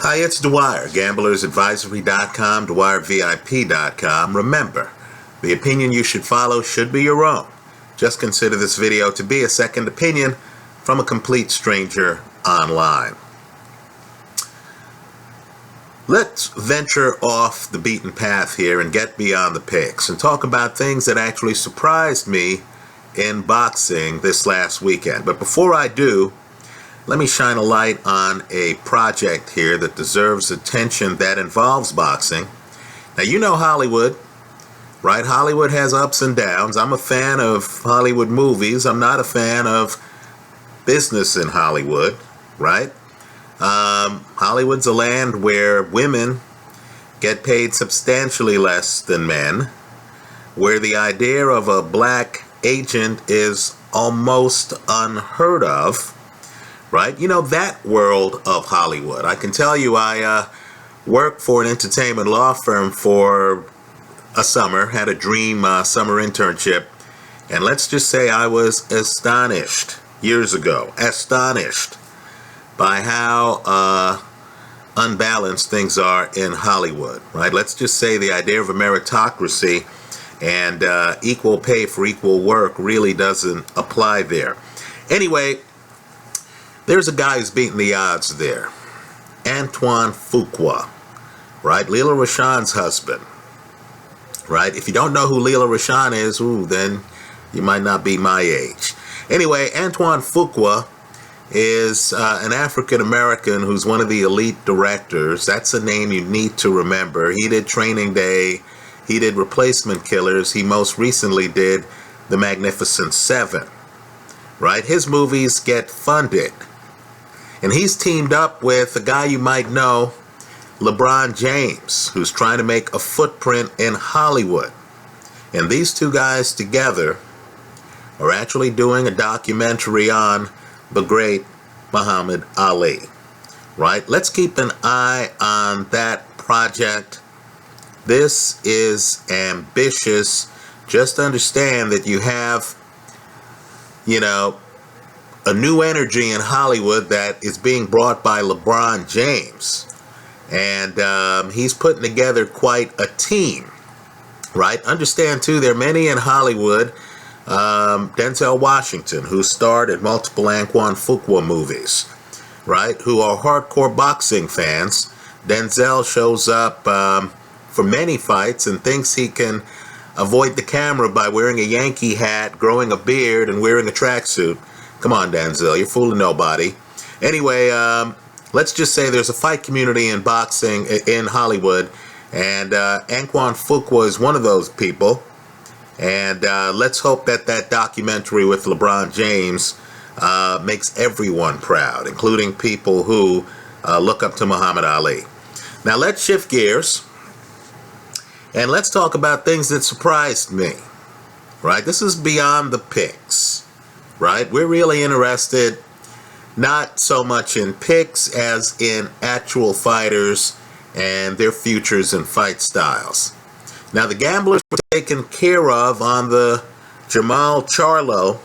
Hi, it's Dwyer, gamblersadvisory.com, dwyervip.com. Remember, the opinion you should follow should be your own. Just consider this video to be a second opinion from a complete stranger online. Let's venture off the beaten path here and get beyond the picks and talk about things that actually surprised me in boxing this last weekend. But before I do, let me shine a light on a project here that deserves attention that involves boxing. Now, you know Hollywood, right? Hollywood has ups and downs. I'm a fan of Hollywood movies. I'm not a fan of business in Hollywood, right? Hollywood's a land where women get paid substantially less than men, where the idea of a black agent is almost unheard of. Right? You know, that world of Hollywood. I can tell you I worked for an entertainment law firm for a summer, had a dream summer internship, and let's just say I was astonished years ago, astonished by how unbalanced things are in Hollywood, right? Let's just say the idea of a meritocracy and equal pay for equal work really doesn't apply there. Anyway, there's a guy who's beating the odds there. Antoine Fuqua, right? Lela Rochon's husband, right? If you don't know who Lela Rochon is, then you might not be my age. Anyway, Antoine Fuqua is an African-American who's one of the elite directors. That's a name you need to remember. He did Training Day. He did Replacement Killers. He most recently did The Magnificent Seven, right? His movies get funded. And he's teamed up with a guy you might know, LeBron James, who's trying to make a footprint in Hollywood. And these two guys together are actually doing a documentary on the great Muhammad Ali, right? Let's keep an eye on that project. This is ambitious. Just understand that you have, a new energy in Hollywood that is being brought by LeBron James. And he's putting together quite a team, right? Understand, too, there are many in Hollywood. Denzel Washington, who starred in multiple Antoine Fuqua movies, right? Who are hardcore boxing fans. Denzel shows up for many fights and thinks he can avoid the camera by wearing a Yankee hat, growing a beard, and wearing a tracksuit. Come on, Denzel, you're fooling nobody. Anyway, let's just say there's a fight community in boxing in Hollywood, and Antoine Fuqua is one of those people. And let's hope that that documentary with LeBron James makes everyone proud, including people who look up to Muhammad Ali. Now, let's shift gears, and let's talk about things that surprised me, right? This is beyond the picks. Right? We're really interested not so much in picks as in actual fighters and their futures and fight styles. Now, the gamblers were taken care of on the Jamal Charlo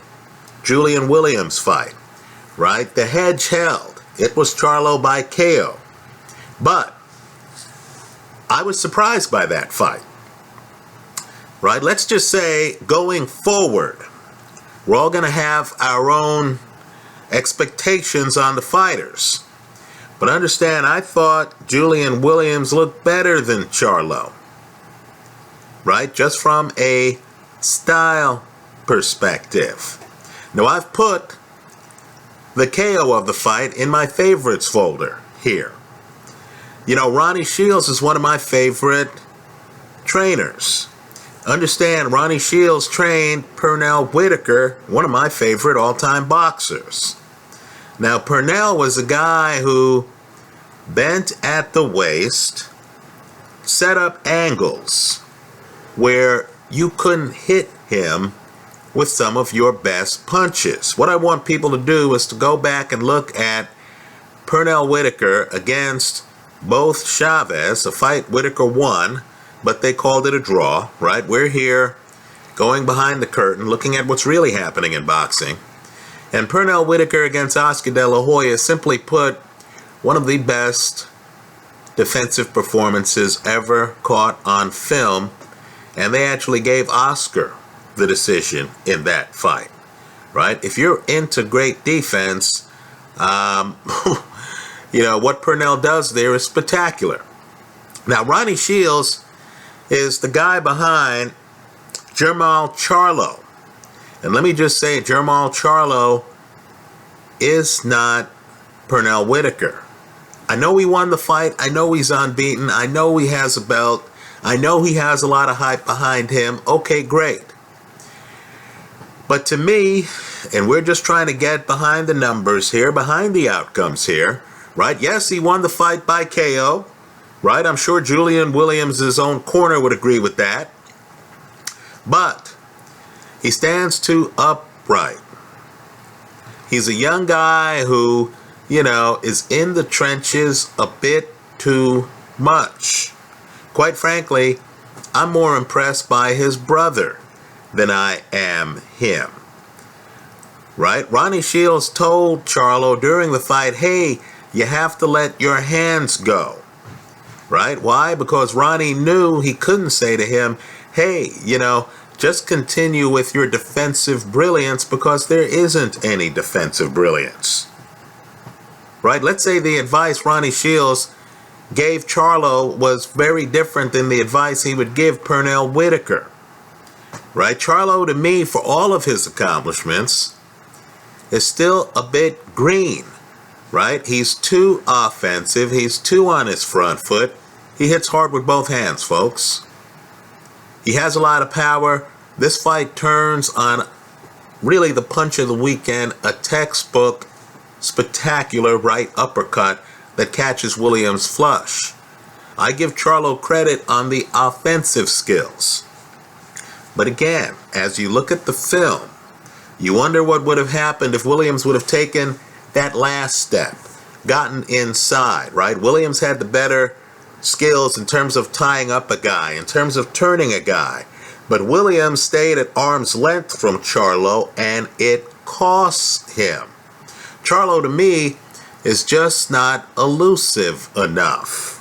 Julian Williams fight, right? The hedge held. It was Charlo by KO. But I was surprised by that fight, right? Let's just say going forward, we're all going to have our own expectations on the fighters. But understand, I thought Julian Williams looked better than Charlo, right? Just from a style perspective. Now, I've put the KO of the fight in my favorites folder here. Ronnie Shields is one of my favorite trainers. Understand, Ronnie Shields trained Pernell Whitaker, one of my favorite all-time boxers. Now, Pernell was a guy who bent at the waist, set up angles where you couldn't hit him with some of your best punches. What I want people to do is to go back and look at Pernell Whitaker against both Chavez, a fight Whitaker won, but they called it a draw, right? We're here going behind the curtain, looking at what's really happening in boxing. And Pernell Whitaker against Oscar De La Hoya, simply put, one of the best defensive performances ever caught on film, and they actually gave Oscar the decision in that fight, right? If you're into great defense, what Purnell does there is spectacular. Now, Ronnie Shields is the guy behind Jermall Charlo. And let me just say, Jermall Charlo is not Pernell Whitaker. I know he won the fight. I know he's unbeaten. I know he has a belt. I know he has a lot of hype behind him. Okay, great. But to me, and we're just trying to get behind the numbers here, behind the outcomes here, right? Yes, he won the fight by KO, right? I'm sure Julian Williams' own corner would agree with that. But he stands too upright. He's a young guy who, is in the trenches a bit too much. Quite frankly, I'm more impressed by his brother than I am him. Right? Ronnie Shields told Charlo during the fight, hey, you have to let your hands go. Right? Why? Because Ronnie knew he couldn't say to him, hey, just continue with your defensive brilliance, because there isn't any defensive brilliance. Right? Let's say the advice Ronnie Shields gave Charlo was very different than the advice he would give Pernell Whitaker. Right? Charlo, to me, for all of his accomplishments, is still a bit green. Right? He's too offensive. He's too on his front foot. He hits hard with both hands, folks. He has a lot of power. This fight turns on really the punch of the weekend, a textbook, spectacular right uppercut that catches Williams flush. I give Charlo credit on the offensive skills. But again, as you look at the film, you wonder what would have happened if Williams would have taken that last step, gotten inside, right? Williams had the better skills in terms of tying up a guy, in terms of turning a guy. But Williams stayed at arm's length from Charlo, and it cost him. Charlo, to me, is just not elusive enough.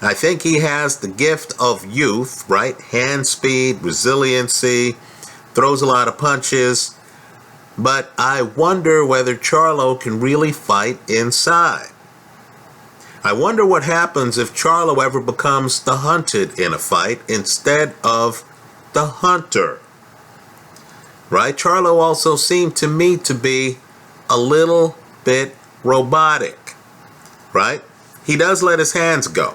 I think he has the gift of youth, right? Hand speed, resiliency, throws a lot of punches. But I wonder whether Charlo can really fight inside. I wonder what happens if Charlo ever becomes the hunted in a fight instead of the hunter. Right? Charlo also seemed to me to be a little bit robotic. Right? He does let his hands go.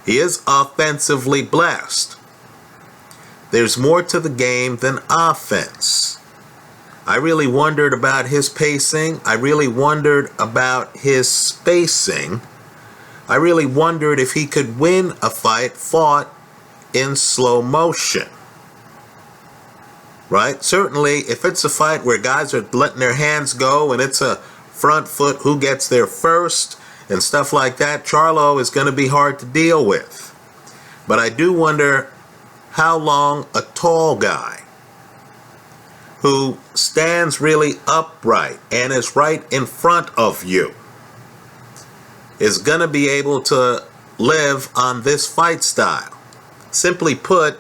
He is offensively blessed. There's more to the game than offense. I really wondered about his pacing. I really wondered about his spacing. I really wondered if he could win a fight fought in slow motion. Right? Certainly, if it's a fight where guys are letting their hands go and it's a front foot, who gets there first and stuff like that, Charlo is going to be hard to deal with. But I do wonder how long a tall guy who stands really upright and is right in front of you is going to be able to live on this fight style. Simply put,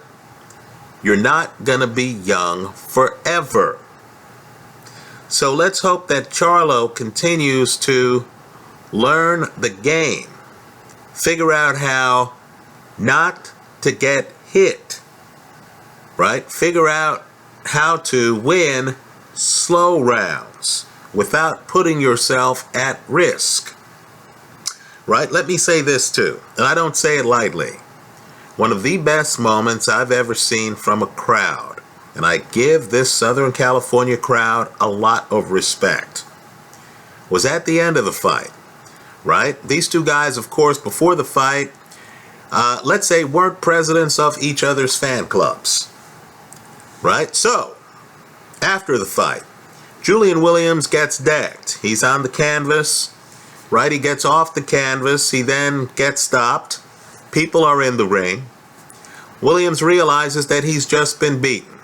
you're not going to be young forever. So let's hope that Charlo continues to learn the game, figure out how not to get hit, right? Figure out how to win slow rounds without putting yourself at risk. Right? Let me say this too, and I don't say it lightly. One of the best moments I've ever seen from a crowd, and I give this Southern California crowd a lot of respect, was at the end of the fight. Right? These two guys, of course, before the fight, let's say, weren't presidents of each other's fan clubs. Right? So, after the fight, Julian Williams gets decked. He's on the canvas. Right? He gets off the canvas. He then gets stopped. People are in the ring. Williams realizes that he's just been beaten.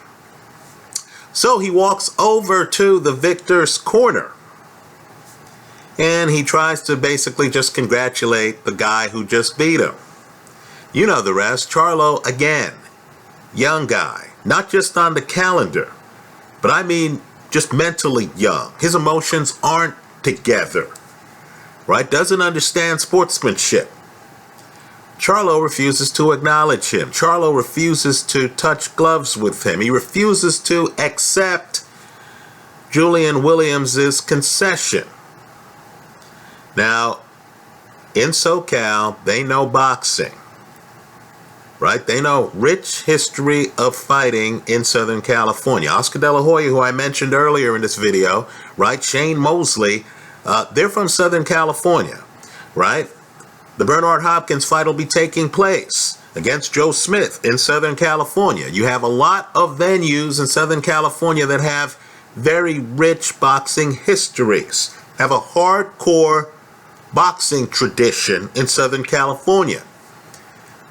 So he walks over to the victor's corner. and he tries to basically just congratulate the guy who just beat him. You know the rest. Charlo, again, young guy, not just on the calendar, but I mean just mentally young. His emotions aren't together, right? Doesn't understand sportsmanship. Charlo refuses to acknowledge him. Charlo refuses to touch gloves with him. He refuses to accept Julian Williams's concession. Now, in SoCal, they know boxing, right? They know rich history of fighting in Southern California. Oscar De La Hoya, who I mentioned earlier in this video, right? Shane Mosley, they're from Southern California, right? The Bernard Hopkins fight will be taking place against Joe Smith in Southern California. You have a lot of venues in Southern California that have very rich boxing histories, have a hardcore boxing tradition in Southern California.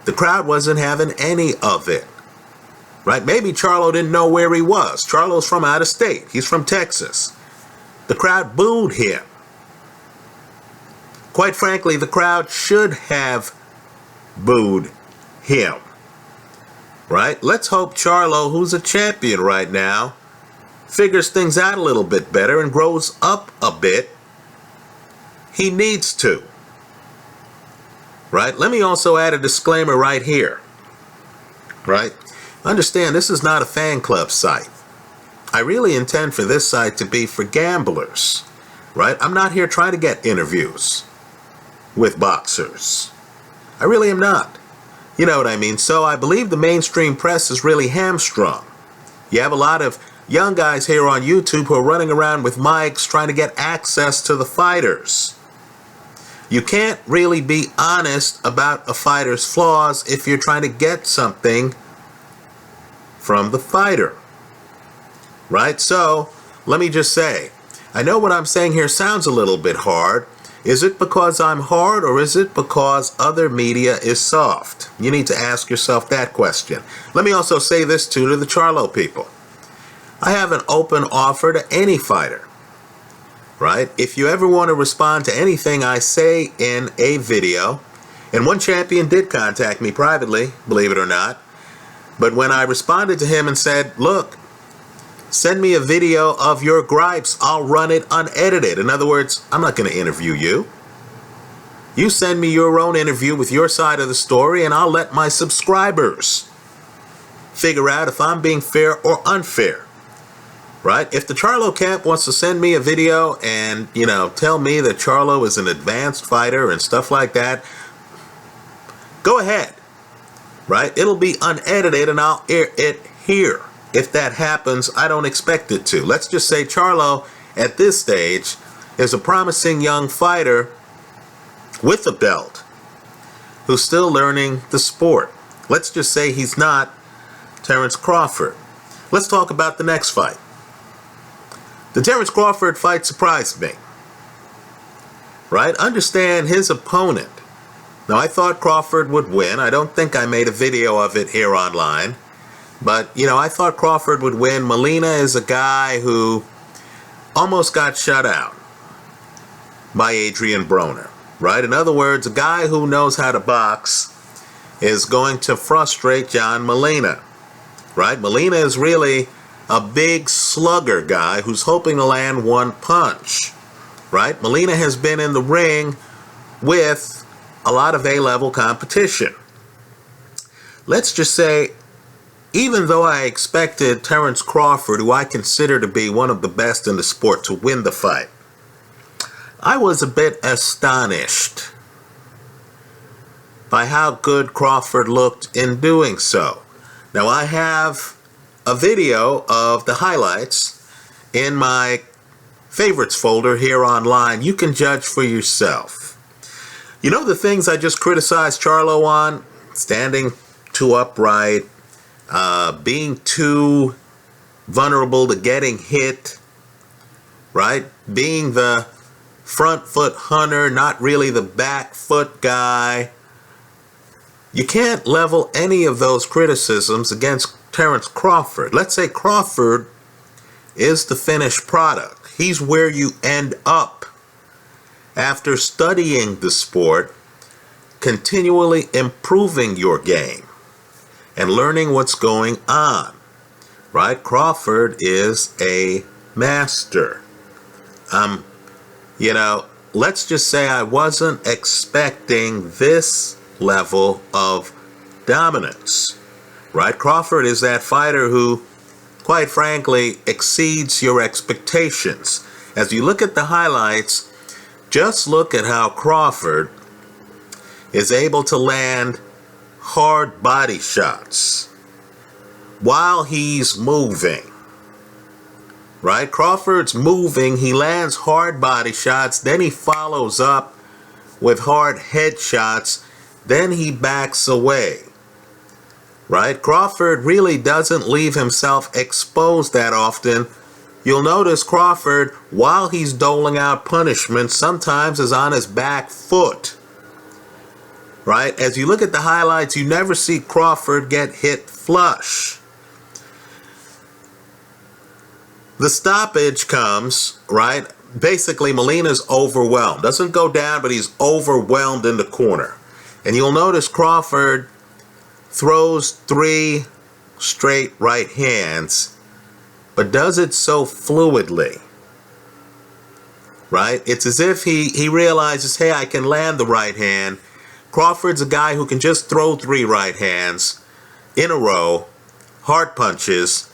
The crowd wasn't having any of it, right? Maybe Charlo didn't know where he was. Charlo's from out of state. He's from Texas. The crowd booed him. Quite frankly, the crowd should have booed him, right? Let's hope Charlo, who's a champion right now, figures things out a little bit better and grows up a bit. He needs to, right? Let me also add a disclaimer right here, right? Understand, this is not a fan club site. I really intend for this site to be for gamblers, right? I'm not here trying to get interviews with boxers. I really am not. You know what I mean? So I believe the mainstream press is really hamstrung. You have a lot of young guys here on YouTube who are running around with mics trying to get access to the fighters. You can't really be honest about a fighter's flaws if you're trying to get something from the fighter, right? So let me just say, I know what I'm saying here sounds a little bit hard. Is it because I'm hard, or is it because other media is soft? You need to ask yourself that question. Let me also say this too to the Charlo people. I have an open offer to any fighter, right? If you ever want to respond to anything I say in a video, and one champion did contact me privately, believe it or not, but when I responded to him and said, look, send me a video of your gripes, I'll run it unedited. In other words, I'm not going to interview you. You send me your own interview with your side of the story, and I'll let my subscribers figure out if I'm being fair or unfair. Right? If the Charlo camp wants to send me a video and, you know, tell me that Charlo is an advanced fighter and stuff like that, go ahead. Right? It'll be unedited and I'll air it here. If that happens, I don't expect it to. Let's just say Charlo, at this stage, is a promising young fighter with a belt who's still learning the sport. Let's just say he's not Terence Crawford. Let's talk about the next fight. The Terence Crawford fight surprised me, right? Understand his opponent. Now, I thought Crawford would win. I don't think I made a video of it here online. But, you know, I thought Crawford would win. Molina is a guy who almost got shut out by Adrian Broner, right? In other words, a guy who knows how to box is going to frustrate John Molina, right? Molina is really a big slugger guy who's hoping to land one punch, right? Molina has been in the ring with a lot of A-level competition. Let's just say, even though I expected Terence Crawford, who I consider to be one of the best in the sport, to win the fight, I was a bit astonished by how good Crawford looked in doing so. Now, I have a video of the highlights in my favorites folder here online. You can judge for yourself. You know the things I just criticized Charlo on? Standing too upright, being too vulnerable to getting hit, right? Being the front foot hunter, not really the back foot guy. You can't level any of those criticisms against Terence Crawford. Let's say Crawford is the finished product. He's where you end up after studying the sport, continually improving your game, and learning what's going on, right? Crawford is a master. Let's just say I wasn't expecting this level of dominance, right? Crawford is that fighter who, quite frankly, exceeds your expectations. As you look at the highlights, just look at how Crawford is able to land hard body shots while he's moving, right? Crawford's moving, he lands hard body shots, then he follows up with hard head shots, then he backs away, right? Crawford really doesn't leave himself exposed that often. You'll notice Crawford, while he's doling out punishment, sometimes is on his back foot, right? As you look at the highlights, you never see Crawford get hit flush. The stoppage comes, right? Basically, Molina's overwhelmed. Doesn't go down, but he's overwhelmed in the corner. And you'll notice Crawford throws 3 straight right hands, but does it so fluidly, right? It's as if he realizes, hey, I can land the right hand. Crawford's a guy who can just throw 3 right hands in a row, hard punches,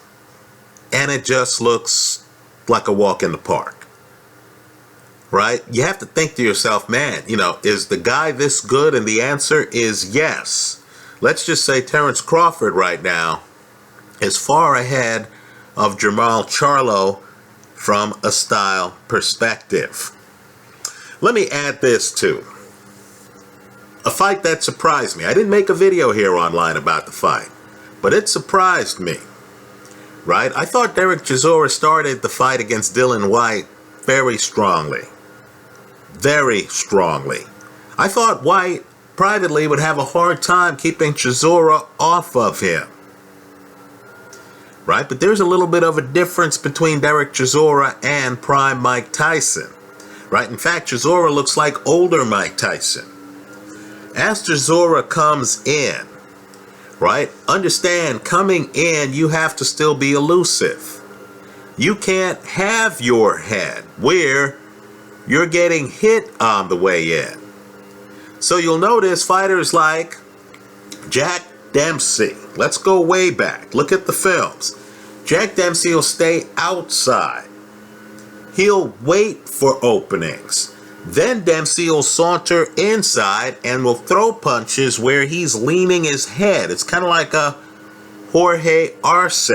and it just looks like a walk in the park, right? You have to think to yourself, man, is the guy this good? And the answer is yes. Let's just say Terence Crawford right now is far ahead of Charlo from a style perspective. Let me add this too. A fight that surprised me. I didn't make a video here online about the fight, but it surprised me, right? I thought Derek Chisora started the fight against Dillian Whyte very strongly. Very strongly. I thought Whyte privately would have a hard time keeping Chisora off of him, right? But there's a little bit of a difference between Derek Chisora and prime Mike Tyson, right? In fact, Chisora looks like older Mike Tyson. As Chisora comes in, right, understand, coming in, you have to still be elusive. You can't have your head where you're getting hit on the way in. So you'll notice fighters like Jack Dempsey. Let's go way back. Look at the films. Jack Dempsey will stay outside. He'll wait for openings. Then Dempsey will saunter inside and will throw punches where he's leaning his head. It's kind of like a Jorge Arce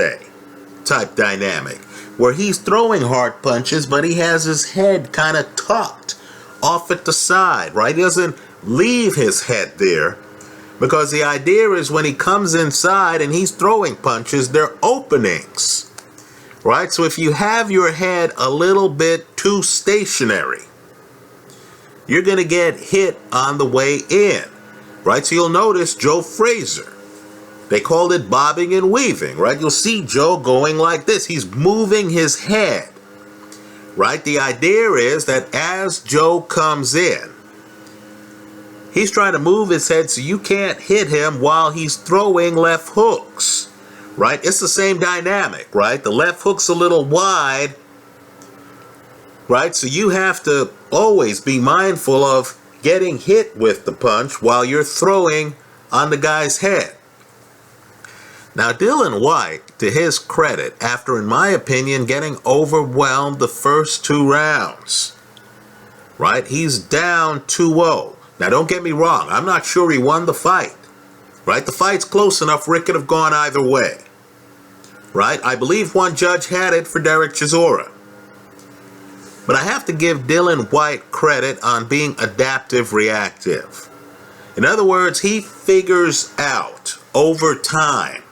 type dynamic, where he's throwing hard punches, but he has his head kind of tucked off at the side, right? He doesn't leave his head there, because the idea is when he comes inside and he's throwing punches, they're openings, right? So if you have your head a little bit too stationary, you're going to get hit on the way in, right? So you'll notice Joe Frazier, they called it bobbing and weaving, right? You'll see Joe going like this. He's moving his head, right? The idea is that as Joe comes in, he's trying to move his head so you can't hit him while he's throwing left hooks, right? It's the same dynamic, right? The left hook's a little wide, right? So you have to always be mindful of getting hit with the punch while you're throwing on the guy's head. Now, Dillian Whyte, to his credit, after, in my opinion, getting overwhelmed the first 2 rounds, right? He's down 2-0. Now, don't get me wrong. I'm not sure he won the fight, right? The fight's close enough where it could have gone either way, right? I believe one judge had it for Derek Chisora. But I have to give Dillian Whyte credit on being adaptive reactive. In other words, he figures out over time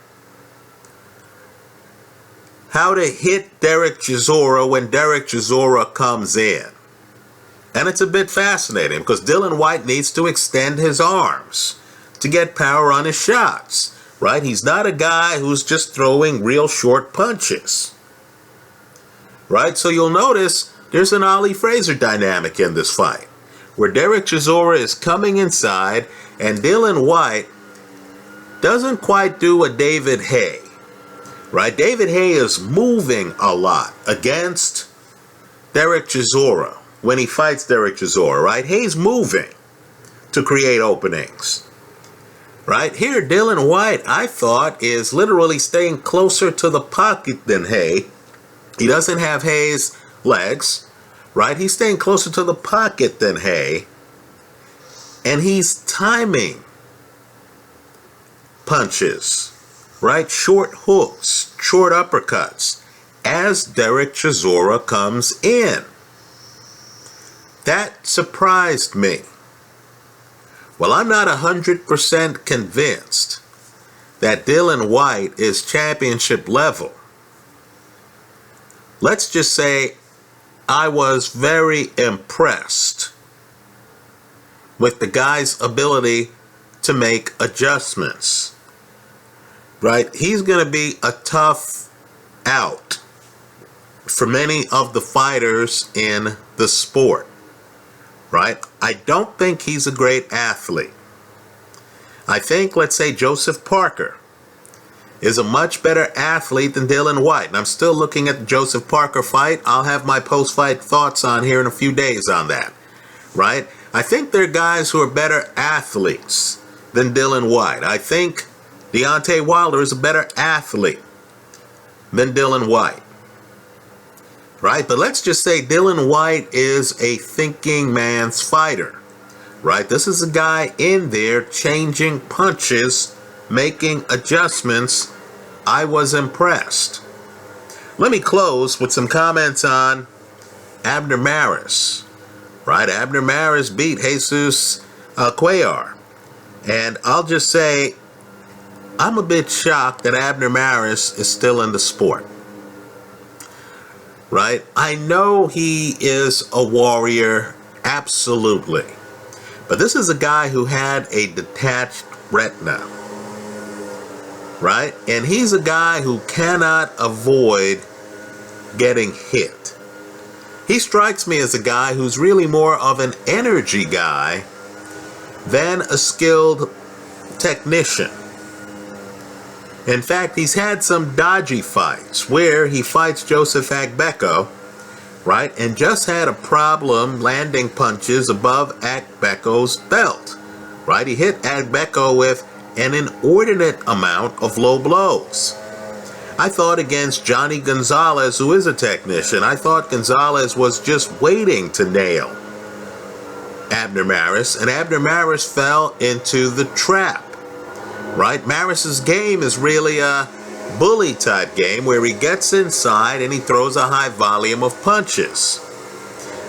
how to hit Derek Chisora when Derek Chisora comes in. And it's a bit fascinating because Dillian Whyte needs to extend his arms to get power on his shots, right? He's not a guy who's just throwing real short punches, right? So you'll notice there's an Ali Frazier dynamic in this fight. where Derek Chisora is coming inside and Dillian Whyte doesn't quite do a David Haye, right? David Haye is moving a lot against Derek Chisora when he fights Derek Chisora, right? Haye's moving to create openings, right? Here, Dillian Whyte, I thought, is literally staying closer to the pocket than Haye. He doesn't have Haye's legs, right? He's staying closer to the pocket than Haye, and he's timing punches, right? Short hooks, short uppercuts, as Derek Chisora comes in. That surprised me. Well, I'm not 100% convinced that Dillian Whyte is championship level. Let's just say I was very impressed with the guy's ability to make adjustments, right? He's going to be a tough out for many of the fighters in the sport, right? I don't think he's a great athlete. I think, let's say, Joseph Parker is a much better athlete than Dillian Whyte. And I'm still looking at the Joseph Parker fight. I'll have my post-fight thoughts on here in a few days on that, right? I think there are guys who are better athletes than Dillian Whyte. I think Deontay Wilder is a better athlete than Dillian Whyte, right? But let's just say Dillian Whyte is a thinking man's fighter, right? This is a guy in there changing punches, making adjustments. I was impressed. Let me close with some comments on Abner Maris, right? Abner Maris beat Jesus Cuellar. And I'll just say, I'm a bit shocked that Abner Maris is still in the sport, right? I know he is a warrior, absolutely. But this is a guy who had a detached retina, right? And he's a guy who cannot avoid getting hit. He strikes me as a guy who's really more of an energy guy than a skilled technician. In fact, he's had some dodgy fights where he fights Joseph Agbeko, right? And just had a problem landing punches above Agbeko's belt, right? He hit Agbeko with an inordinate amount of low blows. I thought against Johnny Gonzalez, who is a technician, I thought Gonzalez was just waiting to nail Abner Maris, and Abner Maris fell into the trap, right? Maris's game is really a bully type game where he gets inside and he throws a high volume of punches.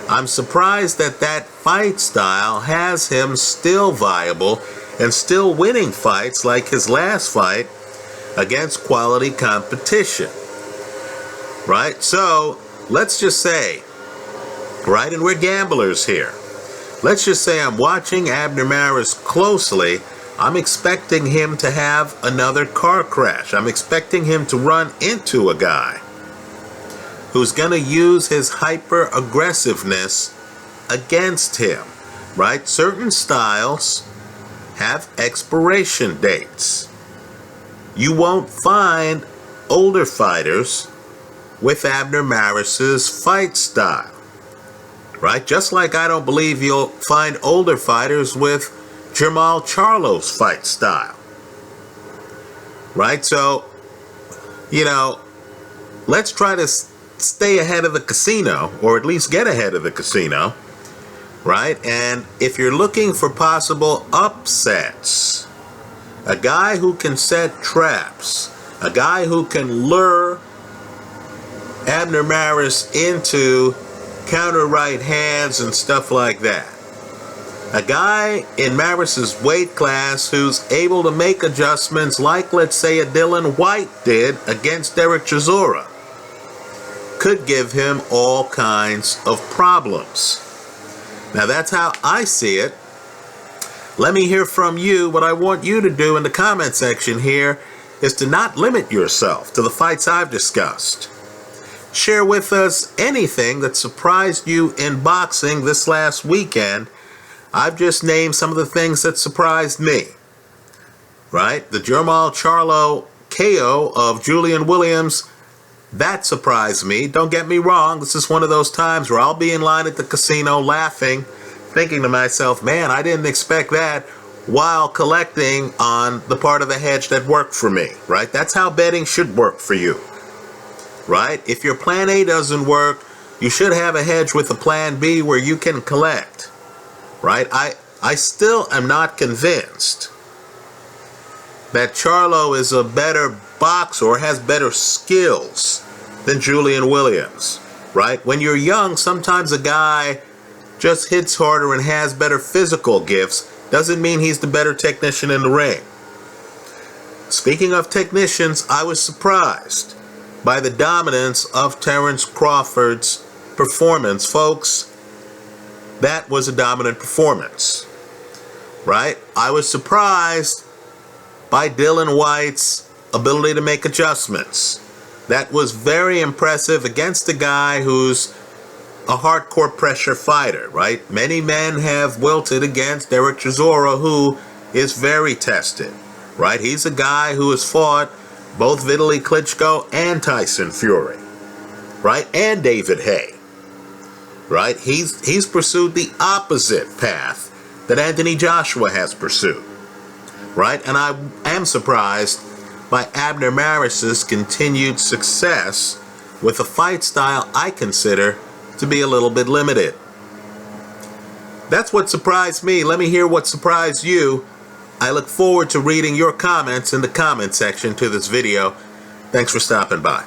I'm surprised that that fight style has him still viable and still winning fights like his last fight against quality competition, right? So let's just say, right, and we're gamblers here, let's just say I'm watching Abner Maris closely. I'm expecting him to have another car crash. I'm expecting him to run into a guy who's going to use his hyper aggressiveness against him, right? Certain styles have expiration dates. You won't find older fighters with Abner Maris's fight style, right? Just like I don't believe you'll find older fighters with Jermall Charlo's fight style, right? So, you know, let's try to stay ahead of the casino, or at least get ahead of the casino, right? And if you're looking for possible upsets, a guy who can set traps, a guy who can lure Abner Maris into counter right hands and stuff like that. A guy in Maris's weight class who's able to make adjustments like, let's say, a Dillian Whyte did against Derek Chisora could give him all kinds of problems. Now, that's how I see it. Let me hear from you. What I want you to do in the comment section here is to not limit yourself to the fights I've discussed. Share with us anything that surprised you in boxing this last weekend. I've just named some of the things that surprised me. Right? The Charlo KO of Julian Williams, that surprised me. Don't get me wrong, this is one of those times where I'll be in line at the casino laughing, thinking to myself, man, I didn't expect that, while collecting on the part of the hedge that worked for me, right? That's how betting should work for you, right? If your plan A doesn't work, you should have a hedge with a plan B where you can collect, right? I still am not convinced that Charlo is a better boxer or has better skills than Julian Williams, right? When you're young, sometimes a guy just hits harder and has better physical gifts. Doesn't mean he's the better technician in the ring. Speaking of technicians, I was surprised by the dominance of Terence Crawford's performance. Folks, that was a dominant performance, right? I was surprised by Dillian Whyte's ability to make adjustments. That was very impressive against a guy who's a hardcore pressure fighter, right? Many men have wilted against Chisora, who is very tested, right? He's a guy who has fought both Vitaly Klitschko and Tyson Fury, right? And David Haye, right? He's pursued the opposite path that Anthony Joshua has pursued, right? And I am surprised by Abner Maris's continued success with a fight style I consider to be a little bit limited. That's what surprised me. Let me hear what surprised you. I look forward to reading your comments in the comment section to this video. Thanks for stopping by.